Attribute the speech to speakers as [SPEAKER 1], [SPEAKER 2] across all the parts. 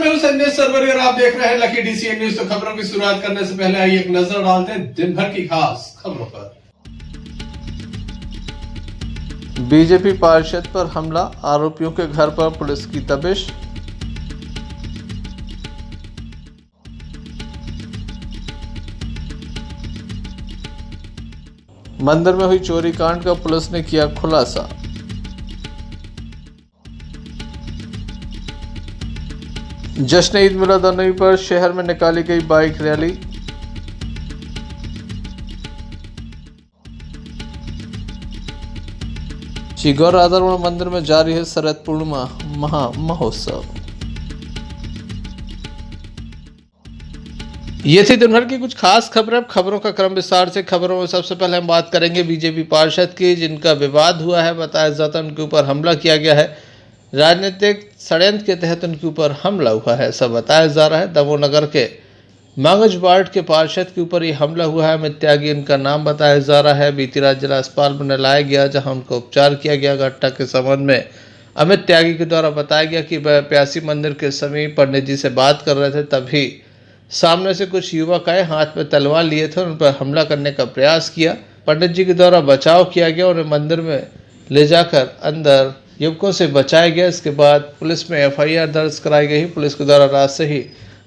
[SPEAKER 1] मैं हूं संजय सरवरी और आप देख रहे हैं लकी डीसीएन न्यूज। तो खबरों की शुरुआत करने से पहले आइए एक नजर डालते हैं दिन भर की खास खबरों पर।
[SPEAKER 2] बीजेपी पार्षद पर हमला, आरोपियों के घर पर पुलिस की दबिश। मंदिर में हुई चोरी कांड का पुलिस ने किया खुलासा। जश्न ईद मिलाद-उन-नबी पर शहर में निकाली गई बाइक रैली। श्री गौर राधारमण मंदिर में जारी है शरद पूर्णिमा महा महोत्सव। ये थी दिन भर की कुछ खास खबरें। अब खबरों का क्रम विस्तार से। खबरों में सबसे पहले हम बात करेंगे बीजेपी पार्षद की, जिनका विवाद हुआ है। बताया जाता है उनके ऊपर हमला किया गया है, राजनीतिक षड्यंत्र के तहत उनके ऊपर हमला हुआ है, ऐसा बताया जा रहा है। दमोह नगर के मांगज वार्ड के पार्षद के ऊपर ये हमला हुआ है। अमित त्यागी इनका नाम बताया जा रहा है। बीती रात जिला अस्पताल में लाया गया, जहां उनको उपचार किया गया। घटना के संबंध में अमित त्यागी के द्वारा बताया गया कि वह प्यासी मंदिर के समीप पंडित जी से बात कर रहे थे, तभी सामने से कुछ युवक आए, हाथ में तलवार लिए थे, उन पर हमला करने का प्रयास किया। पंडित जी के द्वारा बचाव किया गया, उन्हें मंदिर में ले जाकर अंदर युवकों से बचाया गया। इसके बाद पुलिस में एफआईआर दर्ज कराई गई। पुलिस के द्वारा रात से ही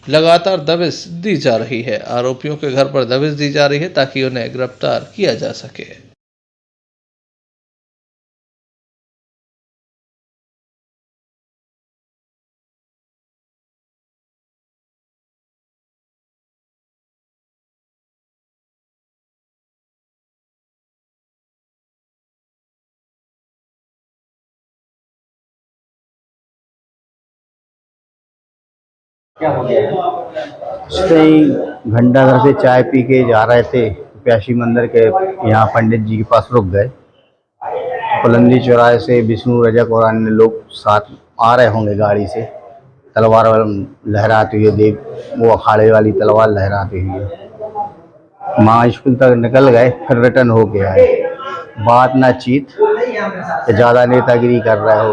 [SPEAKER 2] लगातार दबिश दी जा रही है। आरोपियों के घर पर दबिश दी जा रही है ताकि उन्हें गिरफ्तार किया जा सके।
[SPEAKER 3] क्या हो गया है?
[SPEAKER 4] कहीं घंटाघर से चाय पी के जा रहे थे, प्यासी मंदिर के यहाँ पंडित जी के पास रुक गए। बुलंदी चौराहे से विष्णु, रजक और अन्य लोग साथ आ रहे होंगे गाड़ी से, तलवार लहराती हुई, देख वो अखाड़े वाली तलवार लहराती हुई माँ स्कूल तक निकल गए, फिर रिटर्न हो के आए। बात ना चीत कि ज़्यादा नेतागिरी कर रहे हो,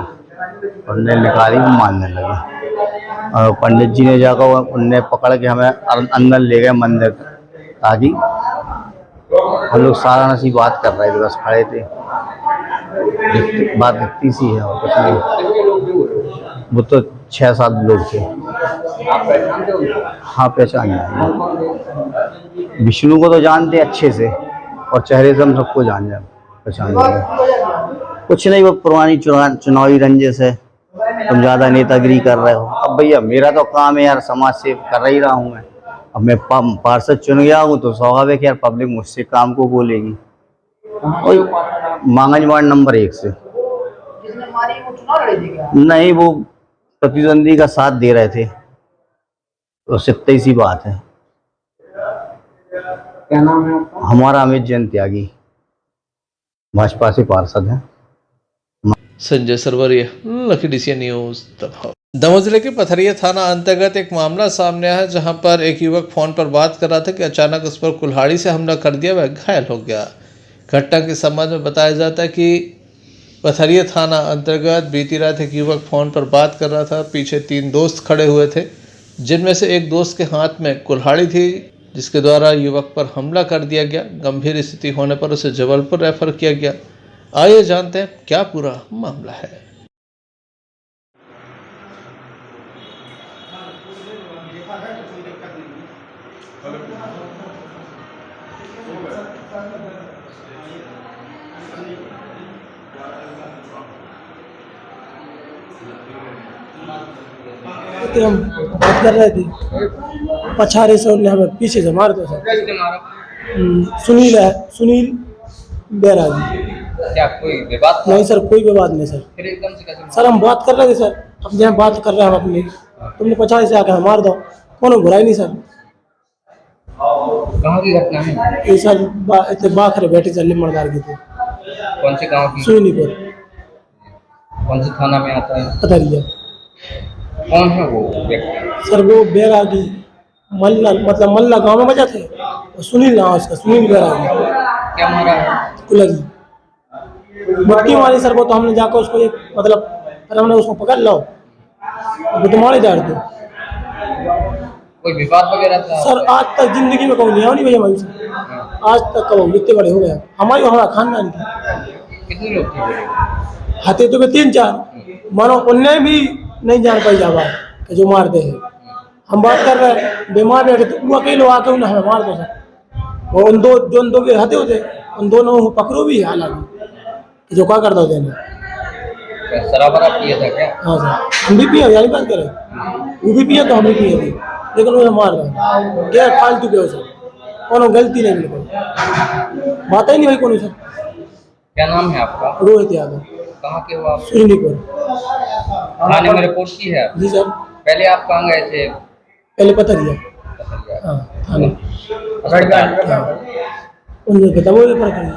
[SPEAKER 4] उनने निकाली, वो मानने लगे। और पंडित जी ने जाकर उनने पकड़ के हमें अंदर ले गए मंदिर, ताकि हम लोग सारा नसी बात कर रहे थे, बस खड़े थे। बात इतनी सी है और कुछ नहीं। वो तो 6-7 लोग थे। हाँ, पहचान जाए। विष्णु को तो जानते अच्छे से और चेहरे से हम सबको पहचान जाए। कुछ नहीं, वो पुरानी चुनावी रंजिश है, तुम ज़्यादा नेतागिरी कर रहे हो। अब भैया मेरा तो काम है यार, समाज सेवा कर ही रहा हूँ मैं। अब मैं पार्षद चुन गया हूँ तो स्वाभाविक यार पब्लिक मुझसे काम को बोलेगी। मांगज वार्ड नंबर 1 से।
[SPEAKER 3] जिसने मारी वो चुनाव लड़े थे क्या?
[SPEAKER 4] नहीं, वो प्रतिद्वंदी का साथ दे रहे थे, तो सिर्फ सी बात है।
[SPEAKER 3] क्या नाम है आपका?
[SPEAKER 4] हमारा अमित जैन त्यागी, भाजपा से पार्षद है।
[SPEAKER 2] Sanjay Sarwari, lucky DCN news. Damoh जिले के पथरिया थाना अंतर्गत एक मामला सामने आया है, जहां पर एक युवक फोन पर बात कर रहा था कि अचानक उस पर कुल्हाड़ी से हमला कर दिया, वह घायल हो गया। घटना के संबंध में बताया जाता है कि पथरिया थाना अंतर्गत बीती रात एक युवक फोन पर बात कर रहा था। पीछे 3 दोस्त खड़े हुए थे, जिनमें से एक दोस्त के हाथ में कुल्हाड़ी थी, जिसके द्वारा युवक पर हमला कर दिया गया। गंभीर स्थिति होने पर उसे जबलपुर रेफर किया गया। आइए जानते हैं क्या पूरा मामला है।
[SPEAKER 5] हम बात कर रहे थे, पछाड़े से उन्हें हमें पीछे से मार दो सर। सुनील है, सुनील बैरागी।
[SPEAKER 3] क्या कोई विवाद?
[SPEAKER 5] नहीं सर, कोई विवाद नहीं सर।
[SPEAKER 3] फिर एकदम से कैसे?
[SPEAKER 5] सर हम बात कर रहे थे सर, अब जहाँ बात कर रहे हैं हम अपनी, तुमने पछाड़े से आकर मार दो, कोनो बुराई नहीं सर।
[SPEAKER 3] कहाँ की घटना है
[SPEAKER 5] ये सर बाखरे बैठे सर, लिमड़दार की थे।
[SPEAKER 3] कौन से गांव की?
[SPEAKER 5] सुनीपुर।
[SPEAKER 3] कौन से थाना में आता है?
[SPEAKER 5] पथरिया।
[SPEAKER 3] कौन है वो व्यक्ति?
[SPEAKER 5] सर वो बैरागी मल्ला, मतलब मल्ला गाँव में बजा थे, और सुनील नाम उसका, सुनील बैरागी।
[SPEAKER 3] क्या मारा है?
[SPEAKER 5] कुलगी मुक्की मारी सर। वो तो हमने जाकर उसको एक मतलब, अरे हमने उसको पकड़ लो, वो तो मारे जा रहे थे।
[SPEAKER 3] कोई विवाद वगैरह था?
[SPEAKER 5] सर आज तक जिंदगी में कभी लिया नहीं भैया हमारी से, आज तक कभी इतने बड़े हो गए हमारी हमारा खानदान की।
[SPEAKER 3] कितने लोग थे वो?
[SPEAKER 5] हाथे तो 3-4 मानो उन्हें भी नहीं जान पाई जावा कि जो मारते हैं। हम बात कर रहे हैं बीमार बैठे तो वो अकेले आके उन्हें हमें मार दो सर। और उन दो के हाथे होते उन दोनों को पकड़ो भी हालांकि जो क्या करता होते
[SPEAKER 3] शराब वराब पिया था क्या?
[SPEAKER 5] हाँ सर हम भी पिए यानी बात करें वो भी पिए तो हम भी पिए थे लेकिन उन्हें मार दो क्या फालतू के सर कोनो गलती नहीं बिल्कुल बात ही नहीं भाई कौन सर।
[SPEAKER 3] क्या नाम है आपका?
[SPEAKER 5] रोहित यादव।
[SPEAKER 3] कहाँ के हो आप?
[SPEAKER 5] सुनीपुर।
[SPEAKER 3] थाने में रिपोर्ट की है?
[SPEAKER 5] जी सर।
[SPEAKER 3] पहले आप कहाँ गए थे?
[SPEAKER 5] पहले पता किया हाँ थाने उन्हें पता वो पर करिए।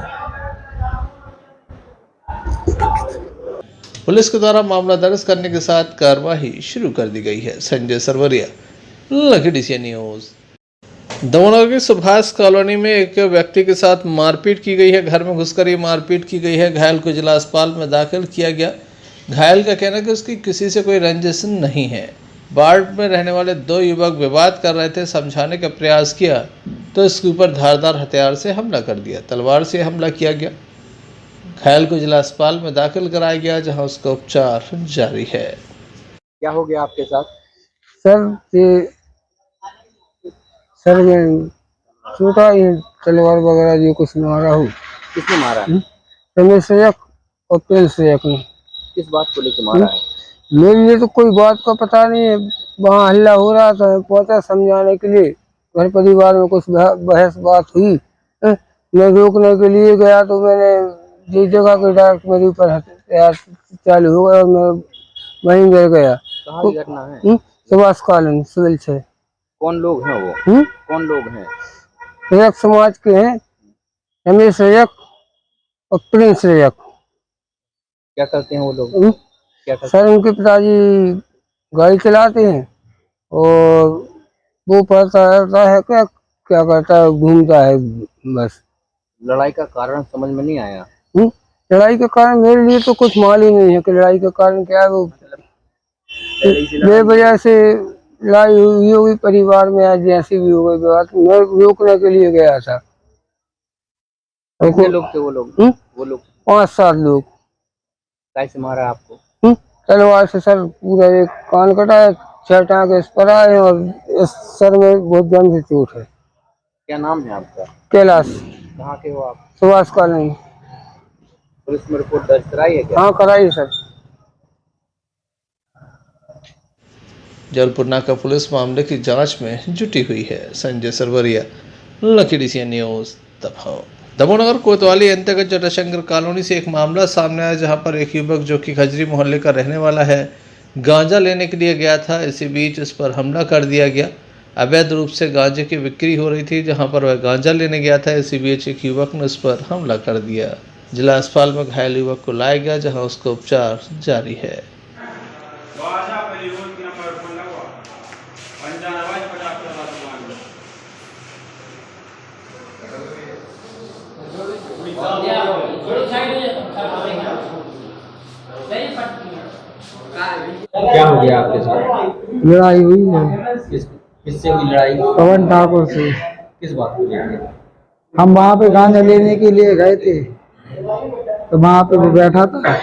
[SPEAKER 2] पुलिस के द्वारा मामला दर्ज करने के साथ कार्रवाई शुरू कर दी गई है। Sanjay Sarwariya, lucky DCN news. Damoh की सुभाष कॉलोनी में एक व्यक्ति के साथ मारपीट की गई है। घर में घुसकर ये मारपीट की गई है। घायल को जिला अस्पताल में दाखिल किया गया। घायल का कहना है कि उसकी किसी से कोई रंजिश नहीं है। वार्ड में रहने वाले 2 युवक विवाद कर रहे थे। समझाने का प्रयास किया तो इसके ऊपर धारदार हथियार से हमला कर दिया। तलवार से हमला किया गया। घायल को जिला अस्पताल में दाखिल कराया गया जहां उसका उपचार जारी है।
[SPEAKER 6] क्या हो गया आपके साथ?
[SPEAKER 7] सर मैं छोटा ये तलवार वगैरह जो कुछ मारा हूँ।
[SPEAKER 6] किसने मारा है?
[SPEAKER 7] रमेश सैयक और प्रिंस सैयक ने।
[SPEAKER 6] किस बात को लेकर मारा है?
[SPEAKER 7] मेरे लिए तो कोई बात का पता नहीं है। वहाँ हल्ला हो रहा था, पहुंचा समझाने के लिए। घर परिवार में कुछ बहस बात हुई। मैं रोकने के लिए गया तो मैंने जिस जगह के डायरेक्ट मेरे ऊपर हथियार चालू हो गया और मैं वहीं गिर गया।
[SPEAKER 6] कहाँ की घटना है?
[SPEAKER 7] सुभाष कॉलोनी सिविल से।
[SPEAKER 6] कौन लोग हैं वो? कौन लोग हैं?
[SPEAKER 7] सैयक समाज के हैं, रमेश सैयक और प्रिंस सैयक।
[SPEAKER 6] क्या करते हैं वो लोग? क्या करते
[SPEAKER 7] सर उनके पिताजी गाड़ी चलाते हैं और वो पढ़ता रहता है क्या क्या करता है, घूमता है बस।
[SPEAKER 6] लड़ाई का कारण समझ में नहीं आया?
[SPEAKER 7] लड़ाई के कारण मेरे लिए तो कुछ मालूम नहीं है कि लड़ाई का कारण क्या है। वो बेवजह से लड़ाई हुई होगी परिवार में, आज जैसी भी हो गई बात। मैं रोकने के लिए गया था।
[SPEAKER 6] कितने लोग थे वो लोग? वो लोग
[SPEAKER 7] 5-7 लोग।
[SPEAKER 6] कैसे मारा आपको?
[SPEAKER 7] तलवार से सर पूरा एक कान कटा है, 6 टाँके इस पर आए और इस सर में बहुत गंभीर चोट है।
[SPEAKER 6] क्या नाम है आपका?
[SPEAKER 7] कैलाश।
[SPEAKER 6] कहाँ के हो आप?
[SPEAKER 7] सुभाष कॉलोनी।
[SPEAKER 6] पुलिस में रिपोर्ट दर्ज कराई है क्या?
[SPEAKER 7] हाँ कराई सर।
[SPEAKER 2] जबलपुर नाका पुलिस मामले की जांच में जुटी हुई है। Sanjay Sarwariya, lucky DCN news, Damoh नगर कोतवाली अंतर्गत जटाशंकर कॉलोनी से एक मामला सामने आया जहां पर एक युवक जो कि खजरी मोहल्ले का रहने वाला है गांजा लेने के लिए गया था। इसी बीच इस पर हमला कर दिया गया। अवैध रूप से गांजे की बिक्री हो रही थी जहां पर वह गांजा लेने गया था। इसी बीच एक युवक ने उस पर हमला कर दिया। जिला अस्पताल में घायल युवक को लाया गया जहां उसका उपचार जारी है।
[SPEAKER 6] क्या हो गया आपके साथ?
[SPEAKER 7] लड़ाई हुई है।
[SPEAKER 6] किससे हुई लड़ाई?
[SPEAKER 7] पवन ठाकुर से।
[SPEAKER 6] किस बात को लेकर?
[SPEAKER 7] हम वहाँ पे गांजा लेने के लिए गए थे तो वहाँ पे वो बैठा था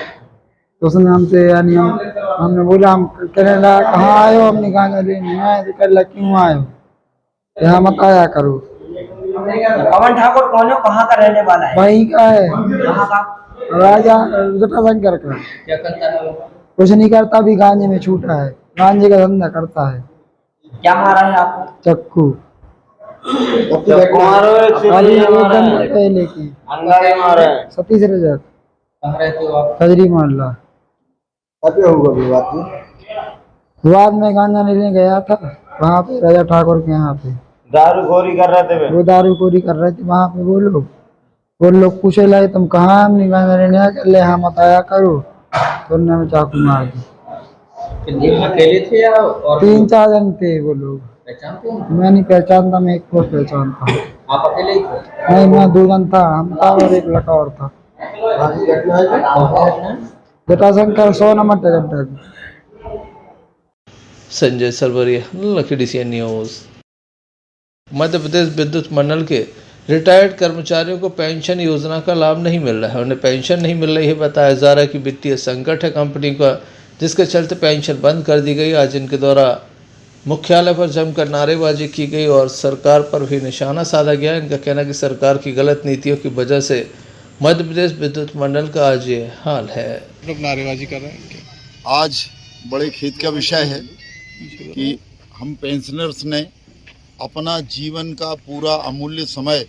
[SPEAKER 7] तो उसने हमसे यानी हमने बोला हम कहने लगा कहाँ आए हो? हमने गांजा लेने आए तो कह लगा क्यों आए हो? यहाँ मत आया करो।
[SPEAKER 5] पवन ठाकुर कौन है, कहाँ का रहने वाला है?
[SPEAKER 7] वहीं का है,
[SPEAKER 5] कहाँ का?
[SPEAKER 7] राजा जटाशंकर का।
[SPEAKER 6] क्या करता है वो?
[SPEAKER 7] कुछ नहीं करता, भी गांजे में छूटा है, गांजे का धंधा करता है।
[SPEAKER 5] क्या मारा है आपको?
[SPEAKER 7] चक्कू। पहले की सतीश रजक।
[SPEAKER 6] कहाँ रहते हो आप?
[SPEAKER 7] खजरी मोहल्ला। विवाद में गांजा लेने गया था वहाँ पे राजा ठाकुर के यहाँ पे।
[SPEAKER 6] दारूखोरी कर रहे थे?
[SPEAKER 7] वो दारूखोरी कर रहे थे वहाँ पे। वो लोग पूछे लगे तुम कहाँ? हमने गांजा लेने आया। हाँ मत आया करो। तो उन्होंने में चाकू मार दी।
[SPEAKER 6] अकेले थे या और
[SPEAKER 7] 3-4 जन थे वो लोग।
[SPEAKER 6] पहचानते हैं?
[SPEAKER 7] मैं नहीं पहचानता, मैं एक को पहचानता हूँ।
[SPEAKER 6] आप अकेले ही थे?
[SPEAKER 7] नहीं मैं 2 जन था, हम था और एक लड़का और था। Jatashankar 100 number ticket.
[SPEAKER 2] Sanjay Sarwariya, lucky DCN news. Madhya Pradesh विद्युत मंडल के रिटायर्ड कर्मचारियों को पेंशन योजना का लाभ नहीं मिल रहा है। उन्हें पेंशन नहीं मिल रही है। बताया जा रहा है कि वित्तीय संकट है कंपनी का, जिसके चलते पेंशन बंद कर दी गई। आज इनके द्वारा मुख्यालय पर जमकर नारेबाजी की गई और सरकार पर भी निशाना साधा गया। इनका कहना है कि सरकार की गलत नीतियों की वजह से मध्य प्रदेश विद्युत मंडल का आज ये हाल है।
[SPEAKER 1] लोग नारेबाजी कर रहे हैं।
[SPEAKER 8] आज बड़े खेद का विषय है कि हम पेंशनर्स ने अपना जीवन का पूरा अमूल्य समय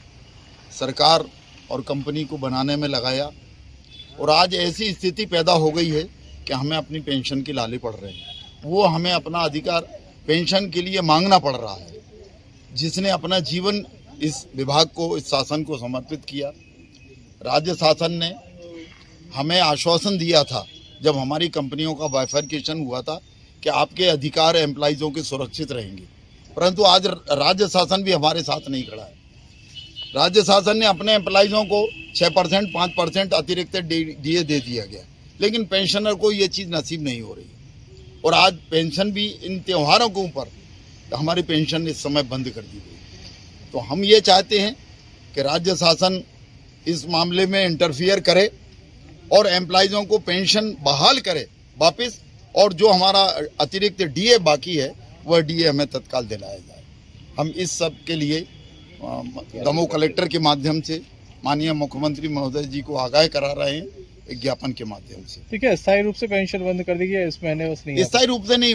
[SPEAKER 8] सरकार और कंपनी को बनाने में लगाया और आज ऐसी स्थिति पैदा हो गई है कि हमें अपनी पेंशन की लाले पड़ रहे हैं। वो हमें अपना अधिकार पेंशन के लिए मांगना पड़ रहा है। जिसने अपना जीवन इस विभाग को, इस शासन को समर्पित किया। राज्य शासन ने हमें आश्वासन दिया था जब हमारी कंपनियों का बाइफरकेशन हुआ था कि आपके अधिकार एम्प्लॉइज़ों के सुरक्षित रहेंगे, परंतु आज राज्य शासन भी हमारे साथ नहीं खड़ा है। राज्य शासन ने अपने एम्प्लॉइज़ों को 6% 5% अतिरिक्त डीए दे दिया गया, लेकिन पेंशनर को ये चीज़ नसीब नहीं हो रही और आज पेंशन भी इन त्योहारों के ऊपर हमारी पेंशन इस समय बंद कर दी गई। तो हम ये चाहते हैं कि राज्य शासन इस मामले में इंटरफियर करे और एम्प्लॉइज़ों को पेंशन बहाल करे वापस, और जो हमारा अतिरिक्त डीए बाकी है वह डीए हमें तत्काल दिलाया जाए। हम इस सब के लिए दमोह कलेक्टर के माध्यम से माननीय मुख्यमंत्री महोदय जी को आगाह करा रहे हैं एक ज्ञापन के माध्यम से।
[SPEAKER 6] ठीक है, स्थायी रूप से पेंशन बंद कर दी गई है, इस महीने बस नहीं।
[SPEAKER 8] स्थायी रूप से नहीं,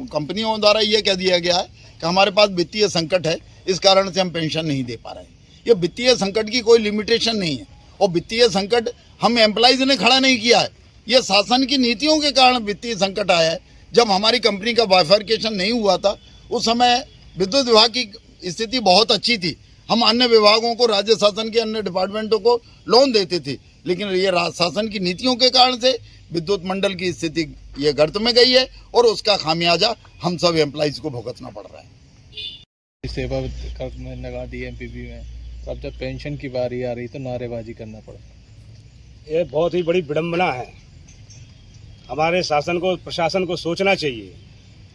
[SPEAKER 8] कंपनियों द्वारा ये कह दिया गया है कि हमारे पास वित्तीय संकट है, इस कारण से हम पेंशन नहीं दे पा रहे हैं। ये वित्तीय संकट की कोई लिमिटेशन नहीं है और वित्तीय संकट हम एम्प्लॉइज ने खड़ा नहीं किया है। ये शासन की नीतियों के कारण वित्तीय संकट आया है। जब हमारी कंपनी का बाइफरकेशन नहीं हुआ था उस समय विद्युत विभाग की स्थिति बहुत अच्छी थी। हम अन्य विभागों को, राज्य शासन के अन्य डिपार्टमेंटों को लोन देते थे, लेकिन ये शासन की नीतियों के कारण से विद्युत मंडल की स्थिति ये गर्त में गई है और उसका खामियाजा हम सब एम्प्लॉइज को भुगतना पड़ रहा है।
[SPEAKER 6] सेवा करने लगा DMPB में, तो अब जब पेंशन की बारी आ रही तो नारेबाजी करना पड़ा।
[SPEAKER 9] ये बहुत ही बड़ी विडंबना है। हमारे शासन को, प्रशासन को सोचना चाहिए।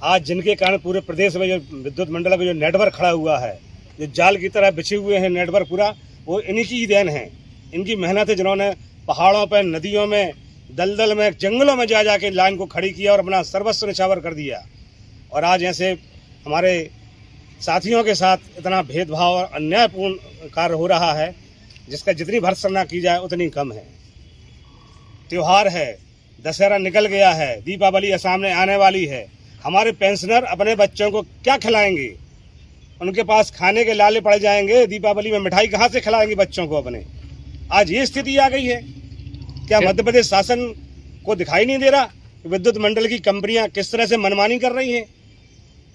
[SPEAKER 9] आज जिनके कारण पूरे प्रदेश में जो विद्युत मंडल का जो नेटवर्क खड़ा हुआ है, जो जाल की तरह बिछे हुए हैं नेटवर्क पूरा, वो इन्हीं की ही देन है। इनकी मेहनत है, जिन्होंने पहाड़ों पर, नदियों में, दलदल में, जंगलों में जा के लाइन को खड़ी किया और अपना सर्वस्व निछावर कर दिया। और आज ऐसे हमारे साथियों के साथ इतना भेदभाव और अन्यायपूर्ण कार्य हो रहा है, जिसका जितनी भर्त्सना की जाए उतनी कम है। त्योहार है, दशहरा निकल गया है, दीपावली सामने आने वाली है। हमारे पेंशनर अपने बच्चों को क्या खिलाएंगे? उनके पास खाने के लाले पड़ जाएंगे। दीपावली में मिठाई कहाँ से खिलाएंगे बच्चों को अपने? आज ये स्थिति आ गई है। क्या मध्य प्रदेश शासन को दिखाई नहीं दे रहा विद्युत मंडल की कंपनियां किस तरह से मनमानी कर रही हैं,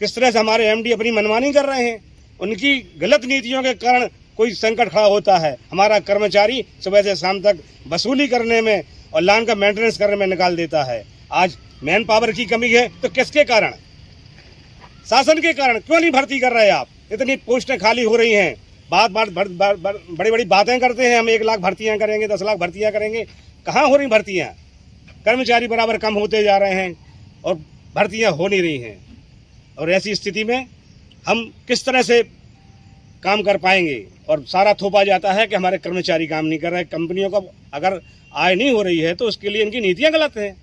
[SPEAKER 9] किस तरह से हमारे MD अपनी मनमानी कर रहे हैं? उनकी गलत नीतियों के कारण कोई संकट खड़ा होता है। हमारा कर्मचारी सुबह से शाम तक वसूली करने में और लाइन का मेंटेनेंस करने में निकाल देता है। आज मैन पावर की कमी है तो किसके कारण? शासन के कारण। क्यों नहीं भर्ती कर रहे आप? इतनी पोस्टें खाली हो रही हैं, बड़ी बड़ी बातें करते हैं, हम 1 लाख भर्तियां करेंगे, 10 लाख भर्तियां करेंगे। कहाँ हो रही भर्तियां? कर्मचारी बराबर कम होते जा रहे हैं और भर्तियां हो नहीं रही हैं। और ऐसी स्थिति में हम किस तरह से काम कर पाएंगे? और सारा थोपा जाता है कि हमारे कर्मचारी काम नहीं कर रहे। कंपनियों का अगर आय नहीं हो रही है तो उसके लिए इनकी नीतियां गलत हैं,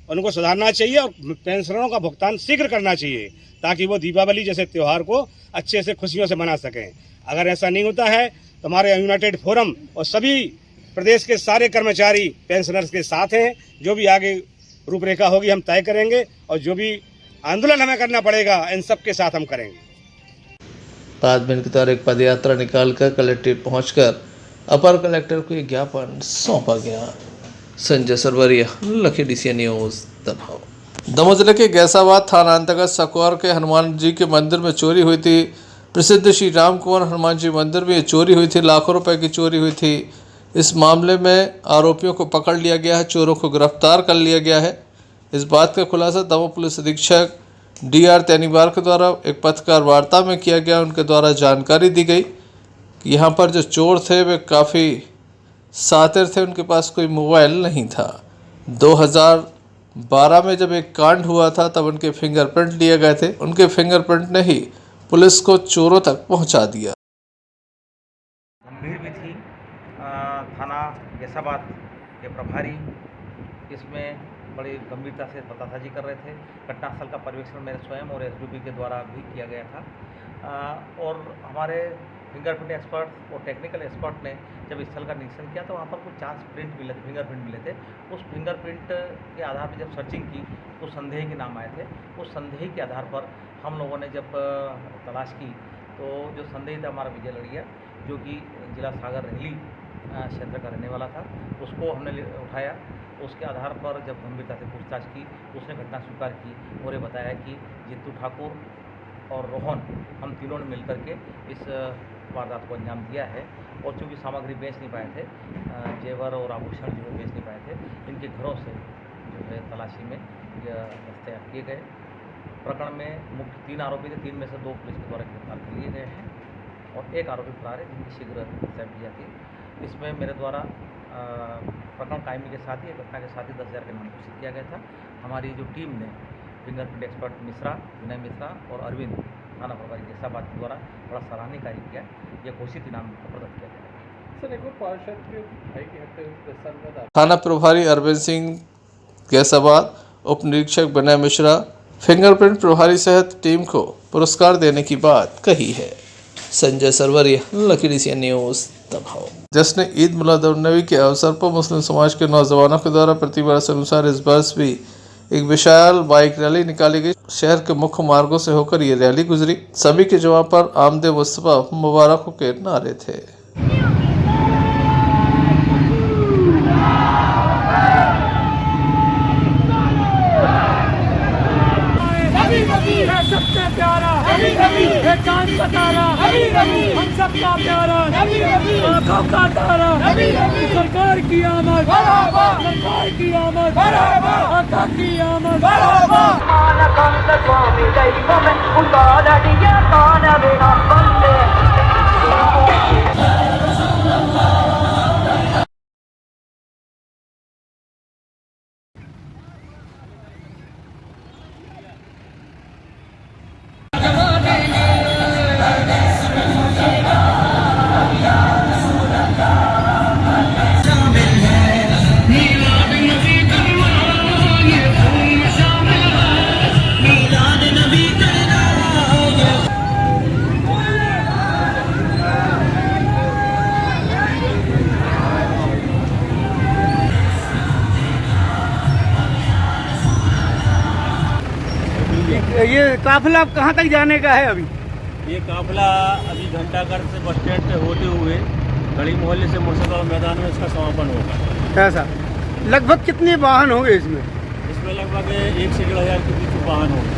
[SPEAKER 9] उनको सुधारना चाहिए और पेंशनरों का भुगतान शीघ्र करना चाहिए, ताकि वो दीपावली जैसे त्यौहार को अच्छे से खुशियों से मना सकें। अगर ऐसा नहीं होता है तो हमारे यूनाइटेड फोरम और सभी प्रदेश के सारे कर्मचारी पेंशनर्स के साथ हैं। जो भी आगे रूपरेखा होगी हम तय करेंगे और जो भी आंदोलन हमें करना पड़ेगा इन सब के साथ हम करेंगे।
[SPEAKER 2] बाद में इनके द्वारा एक पद यात्रा निकालकर कलेक्ट्रेट पहुंचकर अपर कलेक्टर को एक ज्ञापन सौंपा गया। Sanjay Sarwariya, lucky DCN news, Damoh जिले के गैसाबाद थाना अंतर्गत सकौर के हनुमान जी के मंदिर में चोरी हुई थी। प्रसिद्ध श्री राम कुंवर हनुमान जी मंदिर में चोरी हुई थी, लाखों रुपए की चोरी हुई थी। इस मामले में आरोपियों को पकड़ लिया गया है, चोरों को गिरफ्तार कर लिया गया है। इस बात का खुलासा दमोह पुलिस अधीक्षक DR तैनीवार के द्वारा एक पत्रकार वार्ता में किया गया। उनके द्वारा जानकारी दी गई कि यहाँ पर जो चोर थे वे काफ़ी सातिर थे, उनके पास कोई मोबाइल नहीं था। 2000 12 में जब एक कांड हुआ था तब उनके फिंगरप्रिंट लिए गए थे। उनके फिंगरप्रिंट ने ही पुलिस को चोरों तक पहुंचा दिया।
[SPEAKER 10] गंभीर भी थी। थाना गैसाबाद के प्रभारी इसमें बड़ी गंभीरता से पतासाजी कर रहे थे। घटनास्थल का पर्यवेक्षण मेरे स्वयं और एसडीपी के द्वारा भी किया गया था। और हमारे फिंगरप्रिंट एक्सपर्ट और टेक्निकल एक्सपर्ट ने जब स्थल का निरीक्षण किया तो वहाँ पर कुछ चांस प्रिंट मिले थे, फिंगरप्रिंट मिले थे। उस फिंगरप्रिंट के आधार पर जब सर्चिंग की तो संदेह के नाम आए थे। उस संदेह के आधार पर हम लोगों ने जब तलाश की तो जो संदेह था हमारा विजय लड़िया, जो कि जिला सागर रेहली क्षेत्र का रहने वाला था, उसको हमने उठाया। उसके आधार पर जब गंभीरता से पूछताछ की उसने घटना स्वीकार की और ये बताया कि जितू ठाकुर और रोहन हम तीनों ने मिलकर के इस वारदात को अंजाम दिया है। और चूँकि सामग्री बेच नहीं पाए थे, जेवर और आभूषण जो है बेच नहीं पाए थे, इनके घरों से जो है तलाशी में दस्तयाब किए गए। प्रकरण में मुख्य 3 आरोपी थे, 3 में से 2 पुलिस के द्वारा गिरफ्तार कर लिए गए हैं और 1 आरोपी फरार है जिनकी शीघ्र गिरफ्तारी की जाती है। इसमें मेरे द्वारा प्रकरण कायमी के साथ ही घटना के साथ ही 10,000 के नाम घोषित किया गया था। हमारी जो टीम ने फिंगरप्रिंट एक्सपर्ट मिश्रा, विनय मिश्रा और अरविंद थाना प्रभारी गैसाबाद के द्वारा बड़ा सराहनीय कार्य किया। यह घोषित इनाम प्रदत्त किया गया।
[SPEAKER 6] सर, एक और पार्षद के भाई की हत्या हुई प्रसन्न
[SPEAKER 2] थाना प्रभारी अरविंद सिंह गैसाबाद, उप निरीक्षक विनय मिश्रा, फिंगरप्रिंट प्रभारी सहित टीम को पुरस्कार देने की बात कही है। Sanjay Sarwariya, lucky DCN news, दबाव। जश्न ईद मिलादुन्नबी के अवसर पर मुस्लिम समाज के नौजवानों के द्वारा प्रतिवर्ष अनुसार इस वर्ष भी एक विशाल बाइक रैली निकाली गई। शहर के मुख्य मार्गों से होकर ये रैली गुजरी। सभी के जवाब पर आमदे मुस्तफा मुबारक के नारे थे।
[SPEAKER 5] सबसे प्यारा है चांद का तारा, हम सबका प्यारा आंखों का तारा। सरकार की आमद, सरकार की आमद, आका की आमद।
[SPEAKER 9] ये काफिला कहाँ तक जाने का है अभी?
[SPEAKER 11] ये काफिला अभी घंटाघर से बस स्टैंड पे होते हुए गली मोहल्ले से मुर्शिदाबाद मैदान में इसका समापन होगा।
[SPEAKER 9] ऐसा लगभग कितने वाहन होंगे इसमें?
[SPEAKER 11] इसमें लगभग 1 से 1,500 के बीच वाहन होंगे।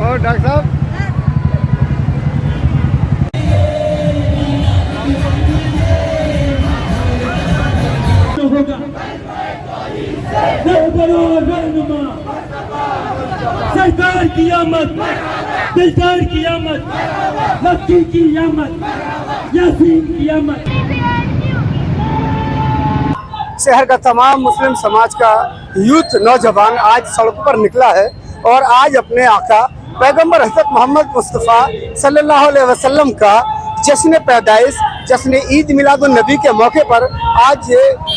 [SPEAKER 9] और डॉक्टर साहब
[SPEAKER 5] सरकार की आमद, दिलदार की आमद, लक्की की आमद, यासीन की आमद।
[SPEAKER 9] शहर का तमाम मुस्लिम समाज का यूथ नौजवान आज सड़कों पर निकला है और आज अपने आका पैगंबर हज़रत मोहम्मद मुस्तफ़ा सल्लल्लाहु अलैहि वसल्लम का जश्न पैदाइश, जश्न ईद मिलादुन्नबी के मौके पर आज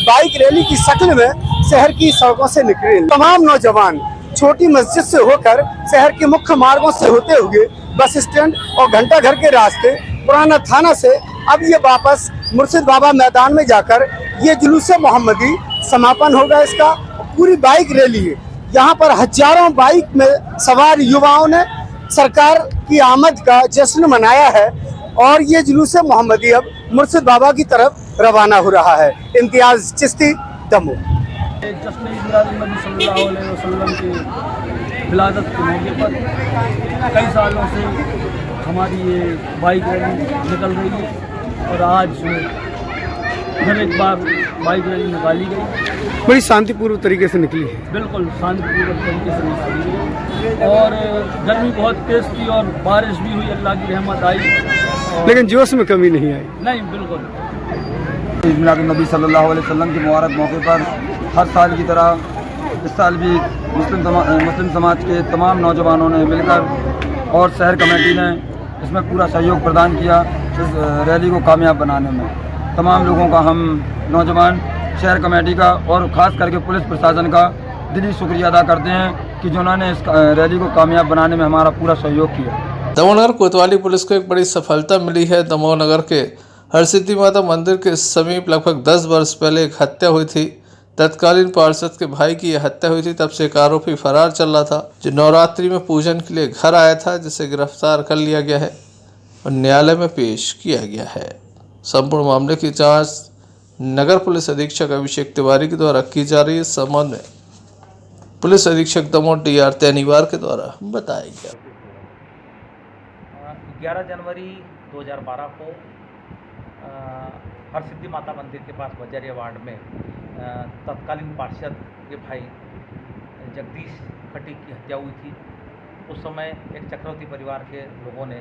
[SPEAKER 9] बाइक रैली की शक्ल में शहर की सड़कों से निकले। तमाम नौजवान छोटी मस्जिद से होकर शहर के मुख्य मार्गों से होते हुए बस स्टैंड और घंटाघर के रास्ते पुराना थाना से अब ये वापस मुर्शिद बाबा मैदान में जाकर ये जुलूस मोहम्मदी समापन होगा। इसका पूरी बाइक रैली है। यहाँ पर हजारों बाइक में सवार युवाओं ने सरकार की आमद का जश्न मनाया है और ये जुलूस मोहम्मदी अब मुर्शिद बाबा की तरफ रवाना हो रहा है। इम्तियाज चिश्ती, दमोह।
[SPEAKER 12] जश्न ईद मिलादुन्नबी सल्लल्लाहु अलैहि वसल्लम की विलादत के मौके पर कई सालों से हमारी ये बाइक रैली निकल रही है और आज फिर एक बार बाइक रैली निकाली गई।
[SPEAKER 13] बड़ी शांतिपूर्व तरीके से निकली है।
[SPEAKER 12] बिल्कुल शांतिपूर्वक तरीके से निकाली गई और गर्मी बहुत तेज थी और बारिश भी हुई, अल्लाह की रहमत आई,
[SPEAKER 13] लेकिन जोश में कमी नहीं आई।
[SPEAKER 12] नहीं बिल्कुल।
[SPEAKER 14] मिलाद नबी सल्लल्लाहु अलैहि वसल्लम के मुबारक मौके पर हर साल की तरह इस साल भी मुस्लिम समाज के तमाम नौजवानों ने मिलकर और शहर कमेटी ने इसमें पूरा सहयोग प्रदान किया इस रैली को कामयाब बनाने में। तमाम लोगों का हम नौजवान शहर कमेटी का और ख़ास करके पुलिस प्रशासन का दिली शुक्रिया अदा करते हैं कि जिन्होंने इस रैली को कामयाब बनाने में हमारा पूरा सहयोग किया।
[SPEAKER 2] दमोह नगर कोतवाली पुलिस को एक बड़ी सफलता मिली है। दमोह नगर के हरसिद्धि माता मंदिर के समीप लगभग 10 वर्ष पहले एक हत्या हुई थी। तत्कालीन पार्षद के भाई की यह हत्या हुई थी। तब से एक आरोपी फरार चल रहा था जो नवरात्रि में पूजन के लिए घर आया था, जिसे गिरफ्तार कर लिया गया है और न्यायालय में पेश किया गया है। संपूर्ण मामले की जांच नगर पुलिस अधीक्षक अभिषेक तिवारी के द्वारा की जा रही है। इस संबंध में पुलिस अधीक्षक दमोह DR तैनीवार के द्वारा बताया गया।
[SPEAKER 10] 11 जनवरी 2012 को हरसिद्धि माता मंदिर के पास बजरिया वार्ड में तत्कालीन पार्षद के भाई जगदीश खटीक की हत्या हुई थी। उस समय एक चक्रवर्ती परिवार के लोगों ने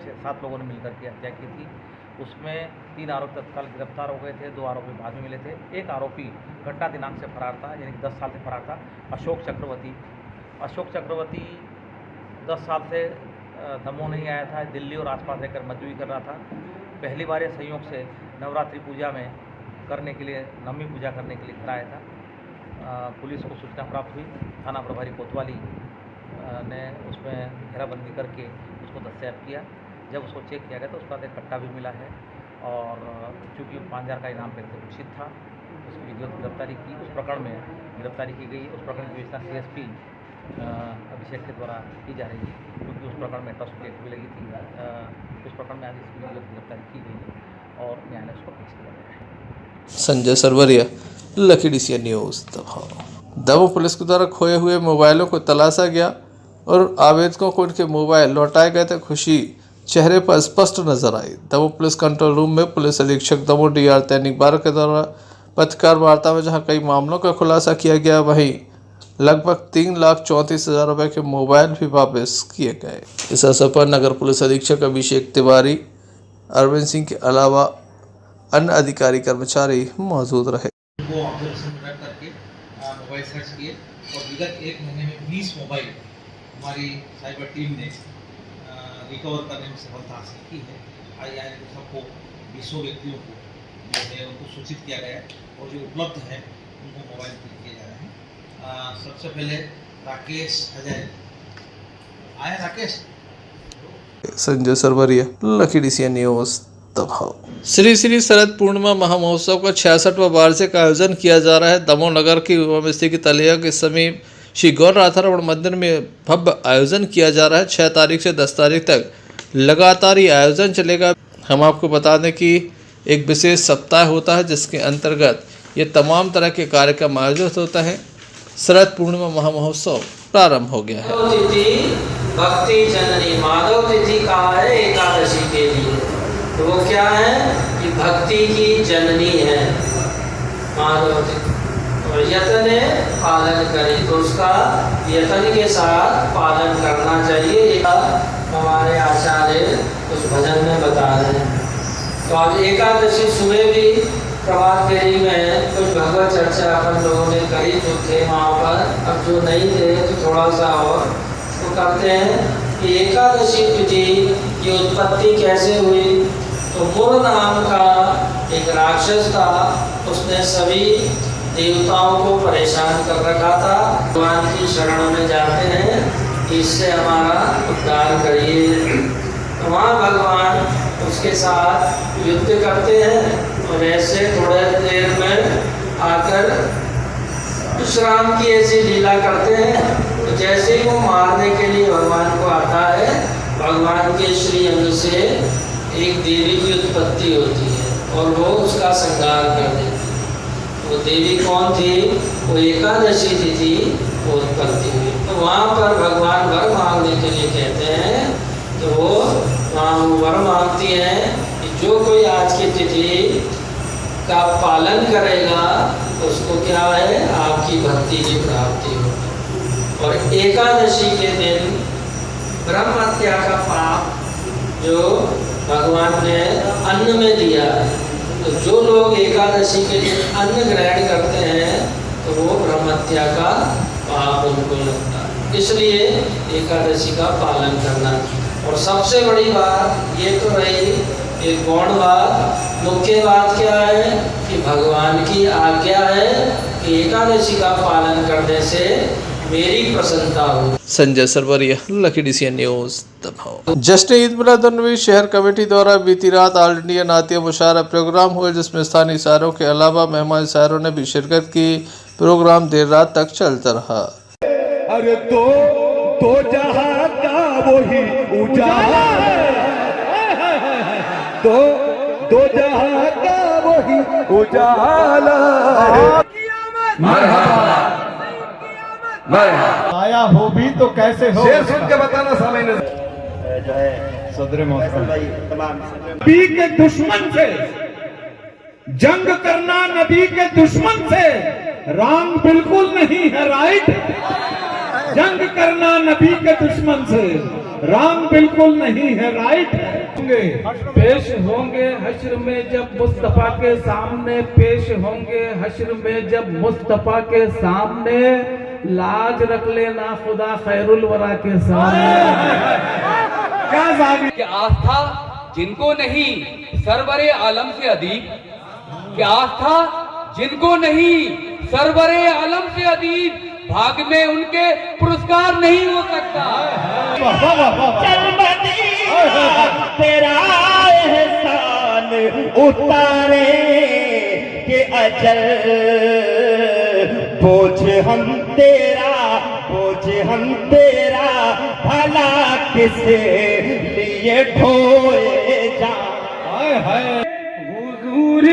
[SPEAKER 10] 7 लोगों ने मिलकर के हत्या की थी। उसमें 3 आरोपी तत्काल गिरफ्तार हो गए थे, 2 आरोपी बाद में मिले थे। एक आरोपी घटना दिनांक से फरार था, यानी 10 साल से फरार था, अशोक चक्रवर्ती 10 साल से दमोह नहीं आया था, दिल्ली और आसपास रहकर मजदूरी कर रहा था। पहली बार ये संयोग से नवरात्रि पूजा में करने के लिए, नवमी पूजा करने के लिए घर आया था। पुलिस को सूचना प्राप्त हुई। थाना प्रभारी कोतवाली ने उसमें घेराबंदी करके उसको दस्तयाब किया। जब उसको चेक किया गया तो उसका एक कट्टा भी मिला है और चूँकि 5000 का इनाम पहले से घोषित था, उसकी विधिवत गिरफ्तारी की। उस प्रकरण में गिरफ्तारी की गई। उस प्रकरण की विवेचना CSP अभिषेक के द्वारा की जा रही है, क्योंकि उस प्रकरण में ट्रस्ट प्लेट भी लगी थी। उस प्रकरण में आज इसकी विधिवत गिरफ्तारी की गई है और न्यायालय उसको पेश किया गया है।
[SPEAKER 2] Sanjay Sarwariya, lucky DCN news Damoh police के द्वारा खोए हुए मोबाइलों को तलाशा गया और आवेदकों को उनके मोबाइल लौटाए गए थे। खुशी चेहरे पर स्पष्ट नजर आई। दमोह पुलिस कंट्रोल रूम में पुलिस अधीक्षक दमोह DR तैनीवार के द्वारा पत्रकार वार्ता में जहां कई मामलों का खुलासा किया गया, वहीं लगभग 3,34,000 रुपये के मोबाइल भी वापस किए गए। इस अवसर पर नगर पुलिस अधीक्षक अभिषेक तिवारी, अरविंद सिंह के अलावा अन्य अधिकारी कर्मचारी मौजूद रहे।
[SPEAKER 15] वो ऑब्जर्वेशन करके मोबाइल सर्च किए और विगत 1 महीने में 20 मोबाइल हमारी साइबर टीम ने रिकवर करने में सफलता हासिल की है। आई को सबको 20 व्यक्तियों को जो है उनको सूचित किया गया है और जो उपलब्ध है उनको मोबाइल किए जा रहे हैं। सबसे पहले राकेश अजय आए। Rakesh.
[SPEAKER 2] Sanjay Sarwariya, lucky DCN news Damoh. Shri Shri Sharad Purnima महामहोत्सव का 66वां वार्षिक आयोजन किया जा रहा है। दमोह नगर की युवा की तलिया के समीप श्री गौर राधारमण मंदिर में भव्य आयोजन किया जा रहा है। 6 तारीख से 10 तारीख तक लगातार ये आयोजन चलेगा। हम आपको बता दें कि एक विशेष सप्ताह होता है जिसके अंतर्गत ये तमाम तरह के कार्यक्रम आयोजित होता है। शरद पूर्णिमा महामहोत्सव प्रारंभ हो गया है।
[SPEAKER 16] भक्ति जननी माधव तिथि कहा है एकादशी के लिए, तो वो क्या है कि भक्ति की जननी है माधव तिथि। और यतन पालन करें तो उसका यतन के साथ पालन करना चाहिए। हमारे आचार्य उस भजन में बता रहे हैं। तो आज एकादशी सुबह भी प्रभात फेरी में कुछ भगवत चर्चा अपन लोगों ने करी जो थे वहाँ पर। अब जो नहीं थे तो थोड़ा सा और तो करते हैं कि एकादशी तिथि की उत्पत्ति कैसे हुई। तो मुर नाम का एक राक्षस था, उसने सभी देवताओं को परेशान कर रखा था। भगवान की शरण में जाते हैं, इससे हमारा उद्धार करिए। तो वहाँ भगवान उसके साथ युद्ध करते हैं और ऐसे थोड़े देर में आकर विश्राम की ऐसी लीला करते हैं। तो जैसे ही वो मारने के लिए भगवान को आता है, भगवान के श्री अंग से एक देवी की उत्पत्ति होती है और वो उसका संहार कर देती है। वो देवी कौन थी? वो एकादशी तिथि वो उत्पत्ति हुई। तो वहाँ पर भगवान वर मांगने के लिए कहते हैं, तो वो वहाँ वर मांगती हैं कि जो कोई आज की तिथि का पालन करेगा उसको क्या है, आपकी भक्ति की प्राप्ति होगी। और एकादशी के दिन ब्रह्म हत्या का पाप जो भगवान ने अन्न में दिया है, तो जो लोग एकादशी के दिन अन्न ग्रहण करते हैं तो वो ब्रह्म हत्या का पाप उनको लगता है। इसलिए एकादशी का पालन करना। और सबसे बड़ी बात ये तो रही एक गौण बात, मुख्य बात क्या है कि भगवान की आज्ञा है कि एकादशी का पालन करने से मेरी प्रसन्नता हो।
[SPEAKER 2] Sanjay Sarwariya, lucky DCN news, Damoh. जश्न ईद मिलादुन्नबी शहर कमेटी द्वारा बीती रात ऑल इंडिया नातिया मुशायरा प्रोग्राम हुए, जिसमें स्थानीय शायरों के अलावा मेहमान शायरों ने भी शिरकत की। प्रोग्राम देर रात तक चलता रहा।
[SPEAKER 17] अरे तो जहां का वही उजाला दो जहां का वही उजाला आया हो भी तो कैसे हो, शेर सुन के बताना सामने जो है सदर मोहतरम नबी के दुश्मन से जंग करना, नबी के दुश्मन से रॉन्ग बिल्कुल नहीं है, राइट। जंग करना नबी के दुश्मन से रॉन्ग बिल्कुल नहीं है, राइट।
[SPEAKER 12] पेश होंगे हश्र में जब मुस्तफा के सामने, पेश होंगे हश्र में जब मुस्तफा के सामने, लाज रख लेना खुदा खैरुल वरा के सामने।
[SPEAKER 17] क्या जानी
[SPEAKER 18] कि आस्था जिनको नहीं सरवरे आलम से अदीब, कि आस्था जिनको नहीं सरवरे आलम से अदीब, भाग में उनके पुरस्कार नहीं हो सकता।
[SPEAKER 17] चल मदीना तेरा एहसान उतारे के अजल, बोझ हम तेरा भला किस लिए ढोए जा। हुजूर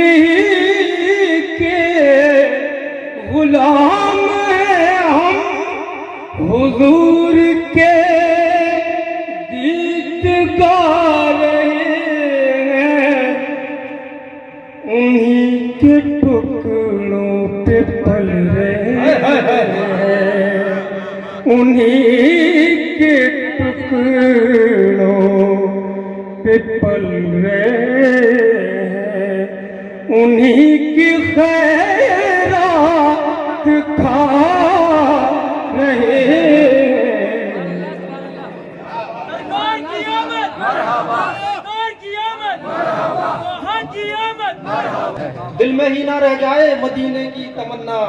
[SPEAKER 17] के गुलाम हम, हुजूर के गीत गा रहे हैं, उन्हीं के टुकड़ों पे पल रहे हैं, उन्हीं के टुकड़ों पे पल रहे हैं, उन्हीं की खैरात खा रहे। दिल में ही ना रह जाए मदीने की तमन्ना,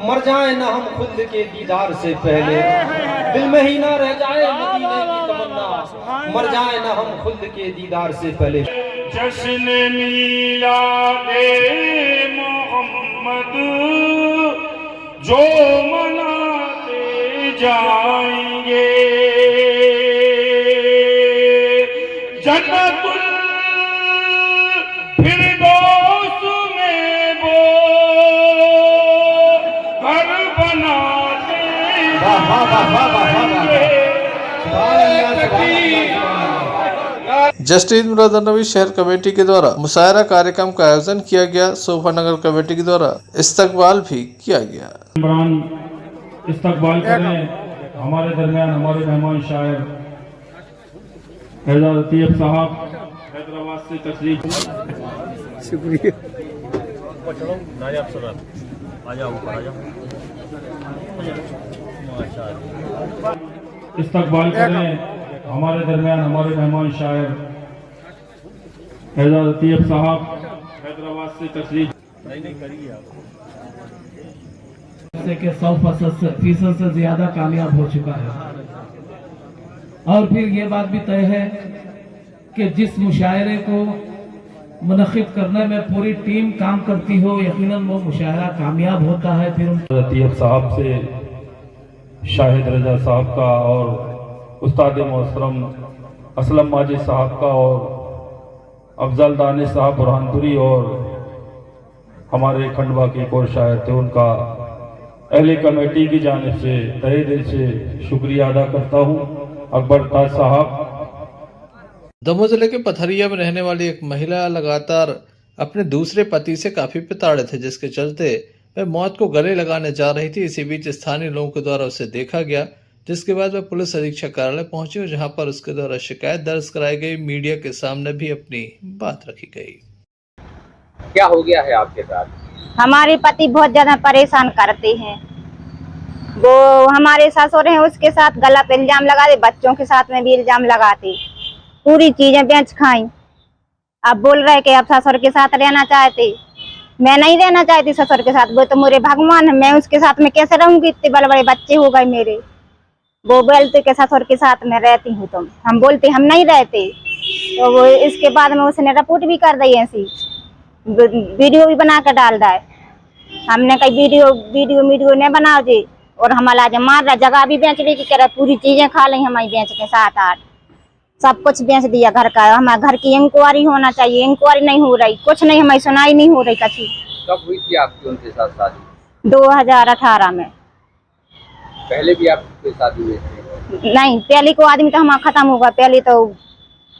[SPEAKER 17] मर जाए ना हम खुद के दीदार से पहले। दिल में ही ना रह जाए मदीने की तमन्ना, मर जाए ना हम खुद के दीदार से पहले। जश्न मीलादे मोहम्मद जो मनाते जाएंगे, जन्नतुल फिरदौस में वो घर बनाते
[SPEAKER 2] जश्न ईद मिलादुन्नबी शहर कमेटी के द्वारा मुशायरा कार्यक्रम का आयोजन किया गया। सोफा नगर कमेटी के द्वारा इस्तकबाल भी किया गया।
[SPEAKER 19] इमरान इस्तकबाल करें हमारे दरमियान हमारे मेहमान शायर एजाज अतीब साहब हैदराबाद से तशरीफ।
[SPEAKER 13] शुक्रिया।
[SPEAKER 19] इस्तकबाल करें हमारे दरमियान हमारे मेहमान शायर एजाज अतीब साहब हैदराबाद से तशरीफ।
[SPEAKER 12] के 100% से ज्यादा कामयाब हो चुका है। और फिर ये बात भी तय है कि जिस मुशायरे को मुनक़िद करने में पूरी टीम काम करती हो, यकीनन वो मुशायरा कामयाब होता है। फिर
[SPEAKER 19] अतीब साहब से शाहिद रजा साहब का और उस्ताद मोहतरम असलम माजिद साहब का और अफजल दानिश साहब बुरहानपुरी और हमारे खंडवा के एक और शायर थे, उनका अहले कमेटी की जानिब से तहे दिल से शुक्रिया अदा करता हूँ। अकबर ताज साहब।
[SPEAKER 2] दमोह जिले के पथरिया में रहने वाली एक महिला लगातार अपने दूसरे पति से काफी प्रताड़ित है, जिसके चलते वह मौत को गले लगाने जा रही थी। इसी बीच स्थानीय लोगों के द्वारा उसे देखा गया, जिसके बाद वह पुलिस अधीक्षक कार्यालय पहुंची और जहां पर उसके द्वारा शिकायत दर्ज कराई गई। मीडिया के सामने भी अपनी बात रखी गई।
[SPEAKER 3] क्या हो गया है आपके साथ?
[SPEAKER 20] हमारे पति बहुत ज्यादा परेशान करते हैं। वो हमारे ससुर हैं, उसके साथ गलत इल्जाम लगाते, बच्चों के साथ में भी इल्जाम लगाते, पूरी चीजें बेच खाई। अब बोल रहे कि अब ससुर के साथ रहना चाहते। मैं नहीं रहना चाहती ससुर के साथ, वो तो मेरे भगवान है, मैं उसके साथ में कैसे रहूंगी? इतने बड़े बड़े बच्चे हो गए मेरे। वो बोलते कि ससुर के साथ में रहती हूँ तुम, हम बोलते हम नहीं रहते। तो वो इसके बाद में उसने रिपोर्ट भी कर दी, ऐसी वीडियो भी बना कर डाल रहा है। हमने कहीं वीडियो नहीं बनाओ जी, और हमारा आज मार रहा, जगह भी बेच भी की करे, पूरी चीजें खा ली हमारी बेच के, 7-8 सब कुछ बेच दिया घर का। हमारे घर की इंक्वायरी होना चाहिए, इंक्वायरी नहीं हो रही, कुछ नहीं, हमारी सुनाई नहीं हो रही कभी।
[SPEAKER 3] कब हुई थी आपकी उनके साथ शादी?
[SPEAKER 20] 2018 में।
[SPEAKER 3] पहले भी आपकी शादी हुई थी?
[SPEAKER 20] नहीं, पहले को आदमी तो हमारा खत्म होगा, पहले तो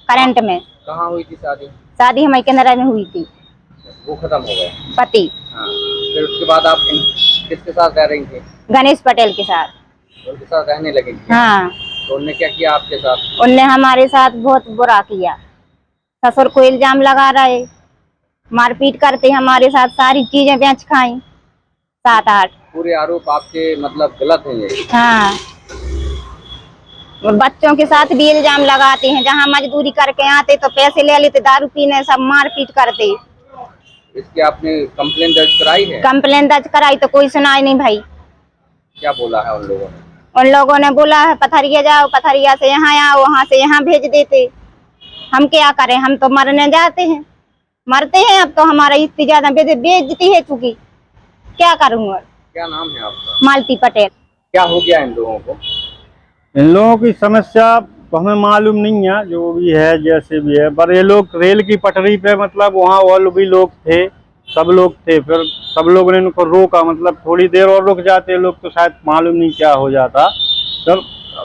[SPEAKER 20] करंट में।
[SPEAKER 3] कहाँ हुई थी शादी?
[SPEAKER 20] शादी हमारी केंद्र में हुई थी।
[SPEAKER 3] वो खत्म हो गए
[SPEAKER 20] पति।
[SPEAKER 3] हाँ, फिर उसके बाद आप किसके साथ रह रही थी?
[SPEAKER 20] गणेश पटेल के साथ।
[SPEAKER 3] उनके साथ रहने लगी थी?
[SPEAKER 20] हाँ।
[SPEAKER 3] तो उनने क्या किया आपके साथ?
[SPEAKER 20] उनने हमारे साथ बहुत बुरा किया। ससुर को इल्जाम लगा रहे, मारपीट करते हमारे साथ, सारी चीजें बेच खाई, 7-8।
[SPEAKER 3] पूरे आरोप आपके मतलब गलत है ये?
[SPEAKER 20] हाँ। बच्चों के साथ भी इल्जाम लगाते हैं, जहाँ मजदूरी करके आते तो पैसे ले लेते, दारू पीने सब मारपीट करते।
[SPEAKER 3] इसके आपने कंप्लेन दर्ज कराई है?
[SPEAKER 20] कंप्लेन दर्ज कराई तो कोई सुनाई नहीं भाई।
[SPEAKER 3] क्या बोला है उन लोगों ने?
[SPEAKER 20] उन लोगों ने बोला है पथरिया जाओ, पथरिया से यहाँ आओ, वहाँ से यहाँ भेज देते। हम क्या करें, हम तो मरने जाते हैं, मरते हैं। अब तो हमारा इतनी ज्यादा बेइज्जती है, चूंकि क्या करूँगा।
[SPEAKER 3] क्या नाम है आपका?
[SPEAKER 20] मालती पटेल।
[SPEAKER 3] क्या हो गया इन लोगों को?
[SPEAKER 4] इन लोगों की समस्या तो हमें मालूम नहीं है, जो भी है जैसे भी है, पर ये लोग रेल की पटरी पे, मतलब वहाँ और भी लोग थे, सब लोग थे, फिर सब लोगों ने इनको रोका, मतलब थोड़ी देर और रुक जाते लोग तो शायद मालूम नहीं क्या हो जाता। तब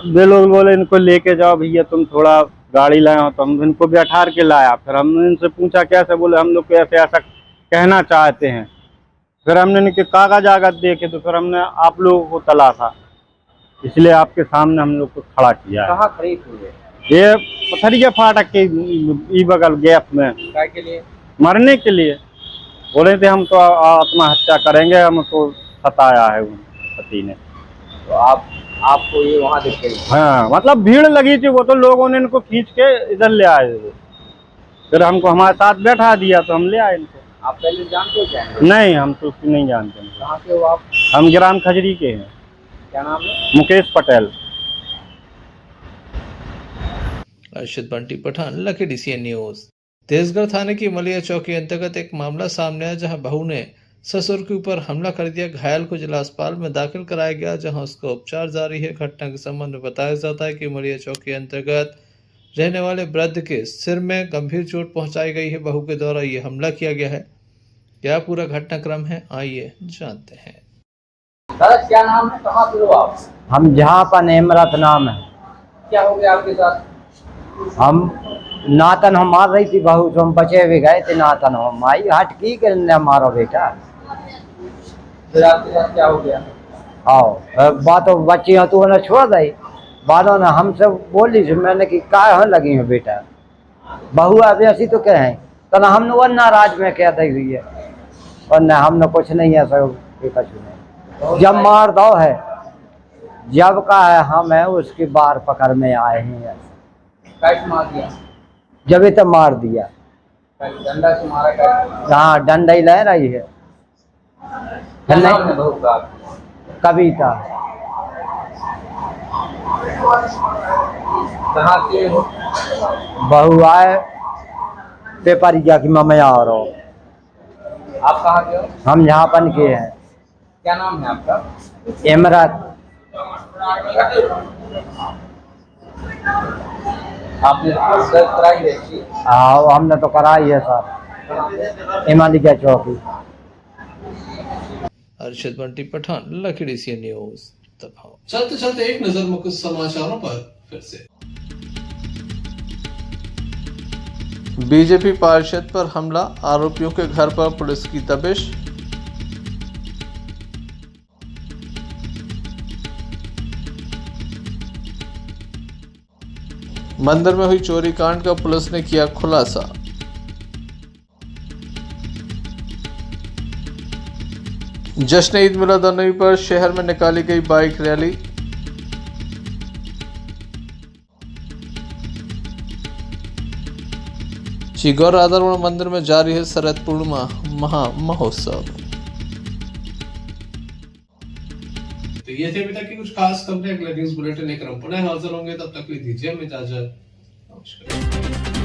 [SPEAKER 4] वे लोग बोले इनको लेके जाओ भैया, तुम थोड़ा गाड़ी लाए हो, तो हम इनको बैठा के लाया। फिर हमने इनसे पूछा कैसे, बोले हम लोग को ऐसे ऐसा कहना चाहते हैं। फिर हमने इनके कागज आगज देखे, तो फिर हमने आप लोगों को तला था, इसलिए आपके सामने हम लोग को खड़ा किया है।
[SPEAKER 3] कहाँ खड़ी हुई है?
[SPEAKER 4] ये पथरिया फाटक के ई बगल गैप में।
[SPEAKER 3] क्या के लिए?
[SPEAKER 4] मरने के लिए बोले थे, हम तो आत्महत्या करेंगे, हमको सताया है पति ने।
[SPEAKER 3] तो आपको ये वहाँ दिख गई?
[SPEAKER 4] हाँ, मतलब भीड़ लगी थी, वो तो लोगों ने इनको खींच के इधर ले आए, फिर हमको हमारे साथ बैठा दिया तो हम ले आए इनको।
[SPEAKER 3] आप पहले जानते हो क्या?
[SPEAKER 4] नहीं, हम तो उसकी नहीं जानते।
[SPEAKER 3] कहाँ के हो आप?
[SPEAKER 4] हम ग्राम खजरी के हैं।
[SPEAKER 3] क्या नाम है?
[SPEAKER 4] Mukesh Patel.
[SPEAKER 2] Arshad Bunty Pathan, lucky DCN news. Tejgarh थाने की मलिया चौकी अंतर्गत एक मामला सामने आया, जहां बहू ने ससुर के ऊपर हमला कर दिया। घायल को जिला अस्पताल में दाखिल कराया गया, जहां उसका उपचार जारी है। घटना के संबंध में बताया जाता है कि मलिया चौकी अंतर्गत रहने वाले वृद्ध के सिर में गंभीर चोट पहुंचाई गई है। बहू के द्वारा ये हमला किया गया है। क्या पूरा घटनाक्रम है, आइए जानते हैं।
[SPEAKER 3] क्या नाम है, कहाँ पे हो आप?
[SPEAKER 21] हम जहाँ पर हेमरत नाम है।
[SPEAKER 3] क्या हो गया आपके साथ?
[SPEAKER 21] हम नातन हम मार रही थी बहू, तो हम बचे हुए गए थे। नातन हम आई हट की करने मारो बेटा।
[SPEAKER 3] फिर आपके साथ क्या हो गया?
[SPEAKER 21] आओ बातों बच्ची हो तो छोड़ दई, बातों ने हमसे बोली थी, मैंने कि काय हो लगी हो बेटा, बहू अभी ऐसी तो क्या है, तो हमने वो नाराज में कह दी हुई है, और न हमने कुछ नहीं है सब कुछ नहीं। जब मार दो है, जब का है हम है उसकी बार पकड़ में आए हैं।
[SPEAKER 3] कैसे मार दिया?
[SPEAKER 21] जब तो मार दिया,
[SPEAKER 3] डंडा से मारा? कैसे?
[SPEAKER 21] हाँ, डंडा ही ले रही है। कविता।
[SPEAKER 3] कहाँ के हो?
[SPEAKER 21] बहू आए पेपरिया की मम्मी आ रहा हो।
[SPEAKER 3] आप कहाँ के हो?
[SPEAKER 21] हम झापन के हैं।
[SPEAKER 3] क्या नाम है आपका?
[SPEAKER 21] इमरत।
[SPEAKER 3] आपने सर्च कराई है?
[SPEAKER 21] हाँ, हमने तो कराई है सर, इमालिया चौकी।
[SPEAKER 2] Arshad Bunty Pathan, lucky DCN news.
[SPEAKER 1] चलते चलते एक नजर मुख्य समाचारों पर फिर से।
[SPEAKER 2] बीजेपी पार्षद पर हमला, आरोपियों के घर पर पुलिस की दबिश। मंदिर में हुई चोरी कांड का पुलिस ने किया खुलासा। जश्न ईद मिलाद-उन-नबी पर शहर में निकाली गई बाइक रैली। श्री गौर राधारमण मंदिर में जारी है शरद पूर्णिमा महा महोत्सव।
[SPEAKER 1] तो ये थे अभी तक की कुछ खास खबरें। अगले न्यूज बुलेटिन लेकर हम पुनः हाजिर होंगे, तब तक के लिए दीजिए हमें इजाजत। नमस्कार।